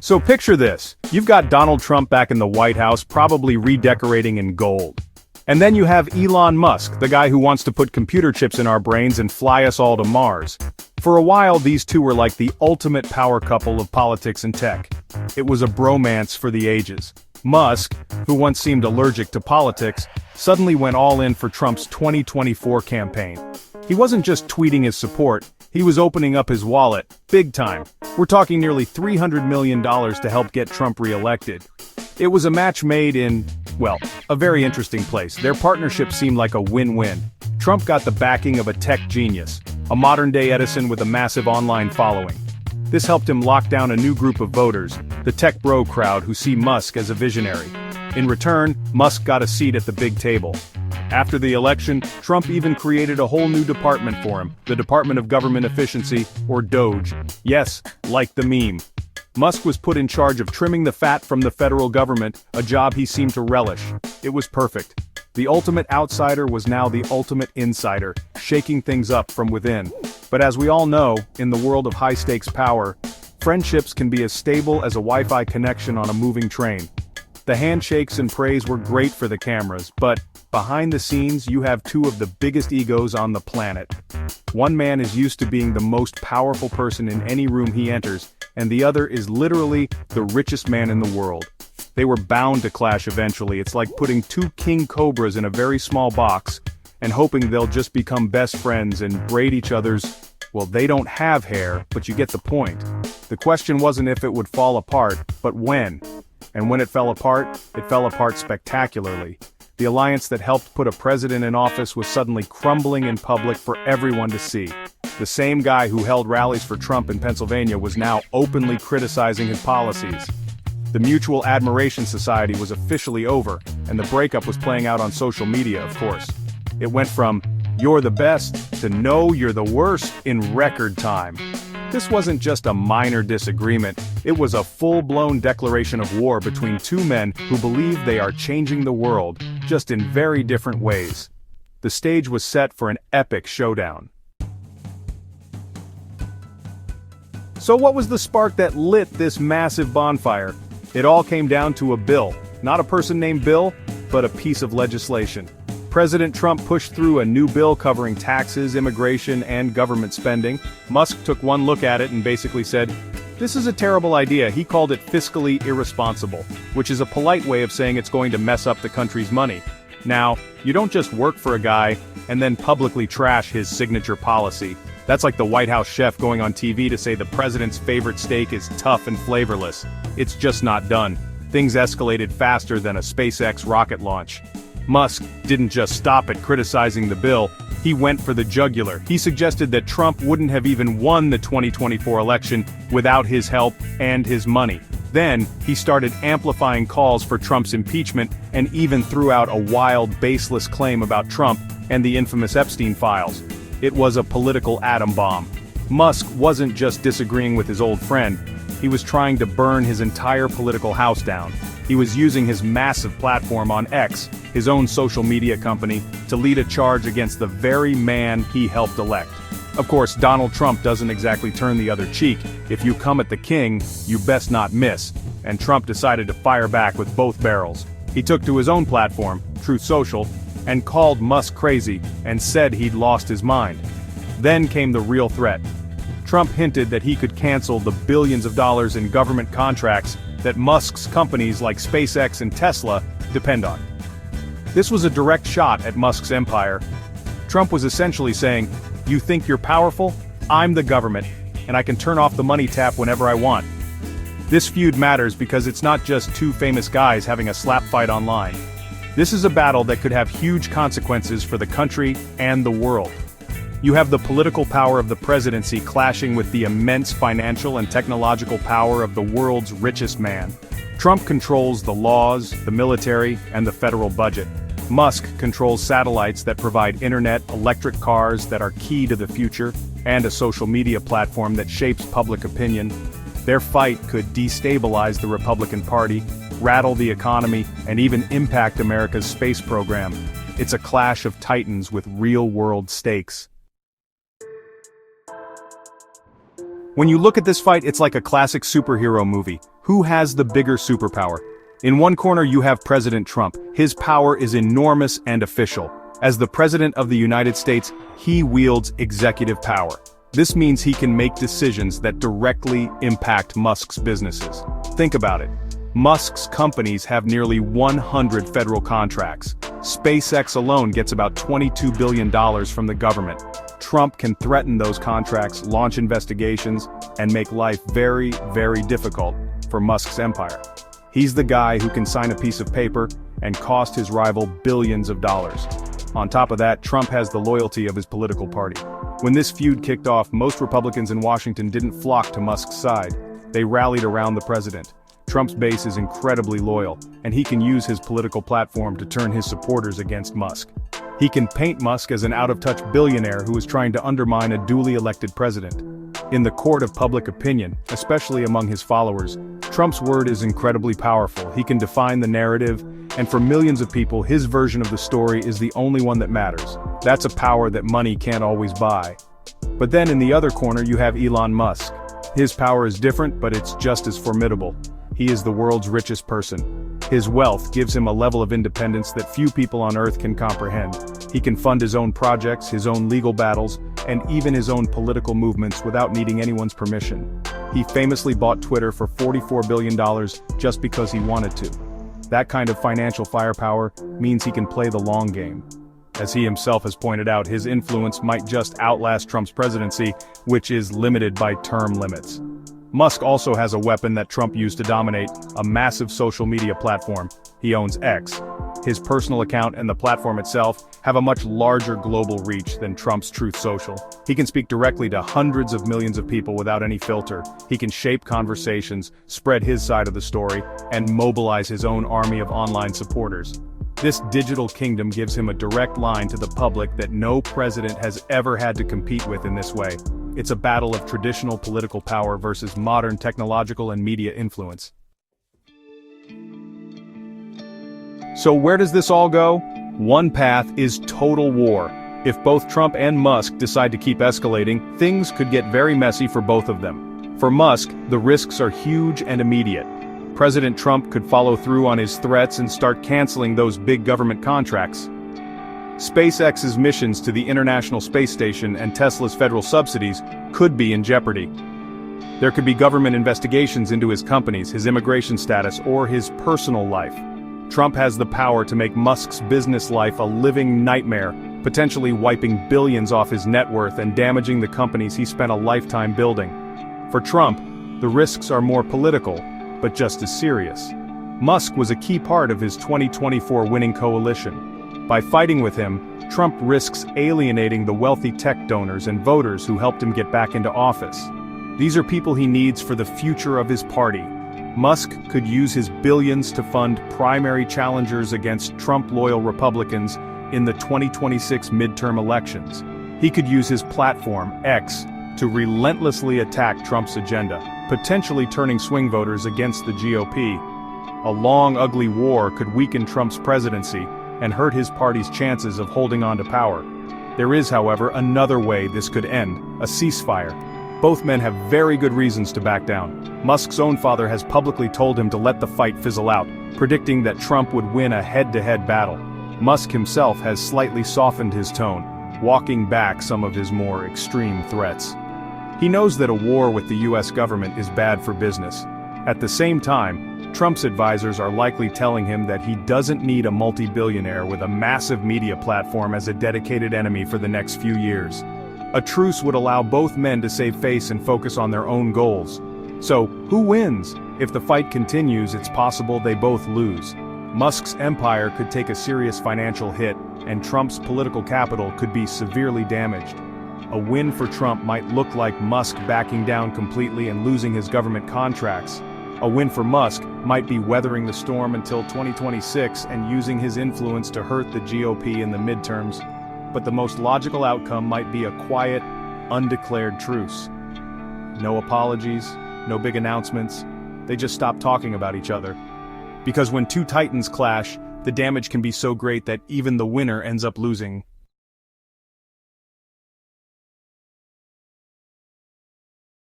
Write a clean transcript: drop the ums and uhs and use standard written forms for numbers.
So picture this. You've got Donald Trump back in the White House, probably redecorating in gold. And then you have Elon Musk, the guy who wants to put computer chips in our brains and fly us all to Mars. For a while, these two were like the ultimate power couple of politics and tech. It was a bromance for the ages. Musk, who once seemed allergic to politics, suddenly went all in for Trump's 2024 campaign. He wasn't just tweeting his support, he was opening up his wallet, big time. We're talking nearly $300 million to help get Trump re-elected. It was a match made in, well, a very interesting place. Their partnership seemed like a win-win. Trump got the backing of a tech genius, a modern-day Edison with a massive online following. This helped him lock down a new group of voters, the tech bro crowd who see Musk as a visionary. In return, Musk got a seat at the big table. After the election, Trump even created a whole new department for him, the Department of Government Efficiency, or DOGE. Yes, like the meme. Musk was put in charge of trimming the fat from the federal government, a job he seemed to relish. It was perfect. The ultimate outsider was now the ultimate insider, shaking things up from within. But as we all know, in the world of high-stakes power, friendships can be as stable as a Wi-Fi connection on a moving train. The handshakes and praise were great for the cameras, but behind the scenes you have two of the biggest egos on the planet. One man is used to being the most powerful person in any room he enters, and the other is literally the richest man in the world. They were bound to clash eventually. It's like putting two king cobras in a very small box and hoping they'll just become best friends and braid each other's, well, they don't have hair, but you get the point. The question wasn't if it would fall apart, but when. And when it fell apart spectacularly. The alliance that helped put a president in office was suddenly crumbling in public for everyone to see. The same guy who held rallies for Trump in Pennsylvania was now openly criticizing his policies. The Mutual Admiration Society was officially over, and the breakup was playing out on social media, of course. It went from, "You're the best," to "No, you're the worst," in record time. This wasn't just a minor disagreement, it was a full-blown declaration of war between two men who believe they are changing the world, just in very different ways. The stage was set for an epic showdown. So what was the spark that lit this massive bonfire? It all came down to a bill. Not a person named Bill, but a piece of legislation. President Trump pushed through a new bill covering taxes, immigration, and government spending. Musk took one look at it and basically said, "This is a terrible idea." He called it fiscally irresponsible, which is a polite way of saying it's going to mess up the country's money. Now, you don't just work for a guy and then publicly trash his signature policy. That's like the White House chef going on TV to say the president's favorite steak is tough and flavorless. It's just not done. Things escalated faster than a SpaceX rocket launch. Musk didn't just stop at criticizing the bill, he went for the jugular. He suggested that Trump wouldn't have even won the 2024 election without his help and his money. Then, he started amplifying calls for Trump's impeachment and even threw out a wild, baseless claim about Trump and the infamous Epstein files. It was a political atom bomb. Musk wasn't just disagreeing with his old friend, he was trying to burn his entire political house down. He was using his massive platform on X, his own social media company, to lead a charge against the very man he helped elect. Of course, Donald Trump doesn't exactly turn the other cheek. If you come at the king, you best not miss. And Trump decided to fire back with both barrels. He took to his own platform, Truth Social, and called Musk crazy and said he'd lost his mind. Then came the real threat. Trump hinted that he could cancel the billions of dollars in government contracts that Musk's companies like SpaceX and Tesla depend on. This was a direct shot at Musk's empire. Trump was essentially saying, "You think you're powerful? I'm the government, and I can turn off the money tap whenever I want." This feud matters because it's not just two famous guys having a slap fight online. This is a battle that could have huge consequences for the country and the world. You have the political power of the presidency clashing with the immense financial and technological power of the world's richest man. Trump controls the laws, the military, and the federal budget. Musk controls satellites that provide internet, electric cars that are key to the future, and a social media platform that shapes public opinion. Their fight could destabilize the Republican Party, rattle the economy, and even impact America's space program. It's a clash of titans with real-world stakes. When you look at this fight, it's like a classic superhero movie. Who has the bigger superpower? In one corner you have President Trump. His power is enormous and official. As the President of the United States, he wields executive power. This means he can make decisions that directly impact Musk's businesses. Think about it. Musk's companies have nearly 100 federal contracts. SpaceX alone gets about $22 billion from the government. Trump can threaten those contracts, launch investigations, and make life very, very difficult for Musk's empire. He's the guy who can sign a piece of paper and cost his rival billions of dollars. On top of that, Trump has the loyalty of his political party. When this feud kicked off, most Republicans in Washington didn't flock to Musk's side. They rallied around the president. Trump's base is incredibly loyal, and he can use his political platform to turn his supporters against Musk. He can paint Musk as an out-of-touch billionaire who is trying to undermine a duly elected president. In the court of public opinion, especially among his followers, Trump's word is incredibly powerful. He can define the narrative, and for millions of people, his version of the story is the only one that matters. That's a power that money can't always buy. But then in the other corner you have Elon Musk. His power is different, but it's just as formidable. He is the world's richest person. His wealth gives him a level of independence that few people on Earth can comprehend. He can fund his own projects, his own legal battles, and even his own political movements without needing anyone's permission. He famously bought Twitter for $44 billion just because he wanted to. That kind of financial firepower means he can play the long game. As he himself has pointed out, his influence might just outlast Trump's presidency, which is limited by term limits. Musk also has a weapon that Trump used to dominate, a massive social media platform. He owns X. His personal account and the platform itself have a much larger global reach than Trump's Truth Social. He can speak directly to hundreds of millions of people without any filter. He can shape conversations, spread his side of the story, and mobilize his own army of online supporters. This digital kingdom gives him a direct line to the public that no president has ever had to compete with in this way. It's a battle of traditional political power versus modern technological and media influence. So where does this all go? One path is total war. If both Trump and Musk decide to keep escalating, things could get very messy for both of them. For Musk, the risks are huge and immediate. President Trump could follow through on his threats and start canceling those big government contracts. SpaceX's missions to the International Space Station and Tesla's federal subsidies could be in jeopardy. There could be government investigations into his companies, his immigration status, or his personal life. Trump has the power to make Musk's business life a living nightmare, potentially wiping billions off his net worth and damaging the companies he spent a lifetime building. For Trump, the risks are more political, but just as serious. Musk was a key part of his 2024 winning coalition. By fighting with him, Trump risks alienating the wealthy tech donors and voters who helped him get back into office. These are people he needs for the future of his party. Musk could use his billions to fund primary challengers against Trump-loyal Republicans in the 2026 midterm elections. He could use his platform, X, to relentlessly attack Trump's agenda, potentially turning swing voters against the GOP. A long, ugly war could weaken Trump's presidency and hurt his party's chances of holding on to power. There is, however, another way this could end: a ceasefire. Both men have very good reasons to back down. Musk's own father has publicly told him to let the fight fizzle out, predicting that Trump would win a head-to-head battle. Musk himself has slightly softened his tone, walking back some of his more extreme threats. He knows that a war with the US government is bad for business. At the same time, Trump's advisors are likely telling him that he doesn't need a multi-billionaire with a massive media platform as a dedicated enemy for the next few years. A truce would allow both men to save face and focus on their own goals. So, who wins? If the fight continues, it's possible they both lose. Musk's empire could take a serious financial hit, and Trump's political capital could be severely damaged. A win for Trump might look like Musk backing down completely and losing his government contracts. A win for Musk might be weathering the storm until 2026 and using his influence to hurt the GOP in the midterms. But the most logical outcome might be a quiet, undeclared truce. No apologies, no big announcements. They just stop talking about each other. Because when two titans clash, the damage can be so great that even the winner ends up losing.